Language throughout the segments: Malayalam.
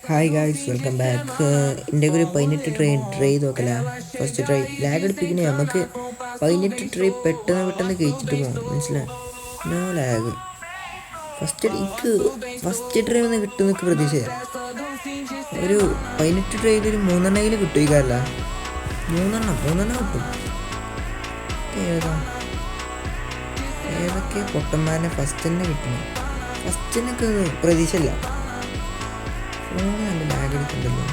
Hi guys, welcome back. എൻ്റെ ഒരു 18 ട്രൈ ചെയ്ത് നോക്കല. ഫസ്റ്റ് ട്രൈ ലാഗ് എടുപ്പിക്കണേ നമുക്ക്. 18 ട്രൈ പെട്ടെന്ന് കഴിച്ചിട്ട് പോകാം, മനസ്സിലായി? No lag. ഫസ്റ്റ് ട്രൈ ഒന്ന് കിട്ടും എന്നൊക്കെ പ്രതീക്ഷ. ഒരു 18 ട്രൈയിൽ ഒരു 3 കിട്ടും. ഈ കാരല്ല മൂന്നെണ്ണം കിട്ടും. ഏതൊക്കെ പൊട്ടന്മാരനെ ഫസ്റ്റ് തന്നെ കിട്ടണം. ഫസ്റ്റിനൊക്കെ പ്രതീക്ഷ ഇല്ല. നല്ല ലാഗ് എടുക്കണ്ടല്ലോ.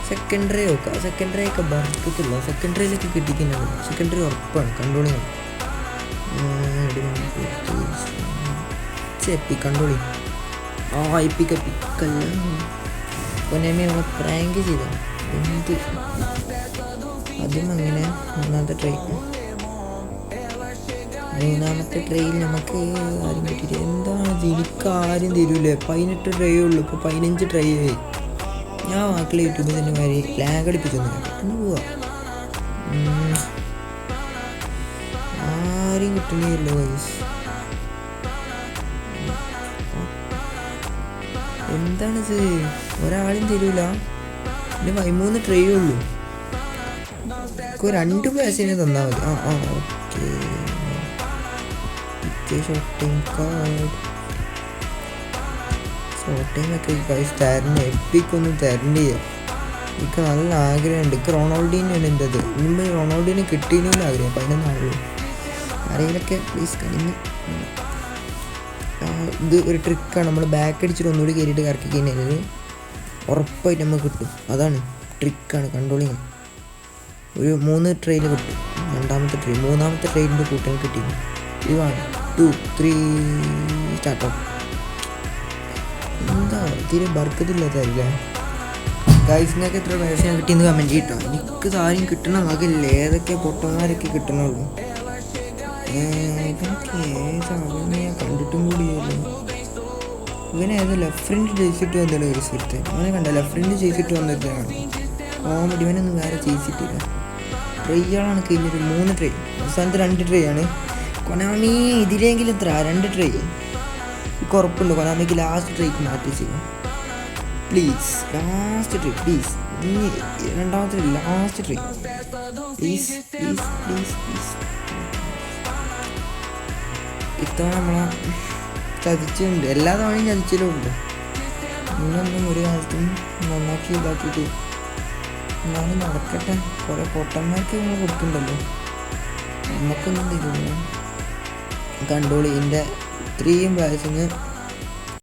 സെക്കൻഡറി നോക്കാം. സെക്കൻഡറി ഒക്കെ ബർക്കത്തില്ല. സെക്കൻഡറിയിലൊക്കെ കിട്ടിക്കുന്നത് സെക്കൻഡറി ഉറപ്പാണ്. കൺട്രോളിങ് കൺട്രോളിങ് എപ്പിക്കല്ല. പൊന്നമ്മ നമ്മളെ പ്രാങ്ക് ചെയ്ത എന്ത് അതും അങ്ങനെ. മൂന്നാമത്തെ ട്രെയിൽ നമുക്ക് ആരും കിട്ടിയില്ല. എന്താണ് എനിക്ക് ആരും തരൂലേ? 18 ട്രൈ ഉള്ളൂ. ഇപ്പോൾ 15 ട്രൈ ആയി. ഞാൻ വാക്കിൽ യൂട്യൂബിൽ തന്നെ മാറി ലാഗ് അടിപ്പിച്ചൊന്നും പെട്ടെന്ന് പോവാ. ആരും കിട്ടണില്ലല്ലോ ഗൈസ്. എന്താണിത്? ഒരാളും തരൂല. പിന്നെ 13 ട്രൈ ഉള്ളൂ. 2 പ്ലേസിനെ തന്നാൽ മതി. ഓക്കെ. ഷോട്ടിങ്ങൊക്കെ ഗൈസ് തരണം. എപ്പിക്കൊന്നും തരണ്ടില്ല. എനിക്ക് നല്ല ആഗ്രഹമുണ്ട്. എനിക്ക് റൊണാൾഡീനാണ് എൻ്റെ അത്. മുമ്പ് റൊണാൾഡീനെ കിട്ടിയെങ്കിലും ആഗ്രഹം. 11 ആളുള്ളൂ. ആരെങ്കിലൊക്കെ പ്ലീസ് കഴിഞ്ഞ്. ഇത് ഒരു ട്രിക്കാണ്. നമ്മൾ ബാക്ക് അടിച്ചിട്ട് ഒന്നുകൂടി കയറിയിട്ട് കറക്കി കഴിഞ്ഞാൽ ഉറപ്പായിട്ട് നമുക്ക് കിട്ടും. അതാണ് ട്രിക്കാണ്, കൺട്രോളിങ്. ഒരു 3 ട്രെയിൽ കിട്ടും. മൂന്നാമത്തെ ട്രെയിലിൻ്റെ കൂട്ടം കിട്ടിയിരുന്നു. 1 2 3 സ്റ്റാർട്ടോ. എന്താ തീരെ ബർക്കത്തില്ലാത്തല്ലേ ഗൈസ്? നിങ്ങൾക്ക് എത്ര വേഷം കിട്ടിയെന്ന് കമൻറ്റ് ചെയ്യട്ടോ. എനിക്ക് സാരിയും കിട്ടണ വകയില്ല. ഏതൊക്കെ പൊട്ടന്മാരൊക്കെ കിട്ടണുള്ളൂ. ഇവനൊക്കെ ഏതാവുന്ന ഞാൻ കണ്ടിട്ടും കൂടിയല്ലോ. ഇവനെ ഏതോ ലെഫ്റ്റിൻ്റെ ചെയ്യിച്ചിട്ട് വന്നല്ലോ ഒരു സുഹൃത്ത്. അവനെ കണ്ട ലെഫ്റ്റിൻ്റെ ചെയ്യിച്ചിട്ട് വന്നിട്ടാണ് കോമഡി. ഇവനൊന്നും വേറെ ചെയ്യിച്ചിട്ടില്ല. ട്രൈകളാണ് കഴിഞ്ഞൊരു 3 ട്രൈ. അവസാനത്തെ 2 ട്രൈ ആണ്. കൊനാമി ഇതിലെങ്കിലും എത്ര 2 ട്രൈ എനിക്ക് ഉറപ്പുണ്ട്. കൊനാമിക്ക് ലാസ്റ്റ് ട്രൈക്ക് മാറ്റി ചെയ്യും പ്ലീസ്. Last try please. ഇനി രണ്ടാമത്തെ ലാസ്റ്റ് ട്രൈ പ്ലീസ്. ഇത്തവണ നമ്മളെ ചതിച്ചുണ്ട്. എല്ലാ തവണയും ചതിച്ചിലും ഉണ്ട്. ഇന്നൊന്നും ഒരു കാലത്തും നന്നാക്കി ഇതാക്കിയിട്ട് എന്നാലും നടക്കട്ടെ. കുറേ പൊട്ടന്മാർക്ക് നമ്മൾ കൊടുക്കണ്ടല്ലോ. നമുക്കൊന്നും തരുന്നു. കണ്ടോളി. എൻ്റെ 3 പ്ലേസിന്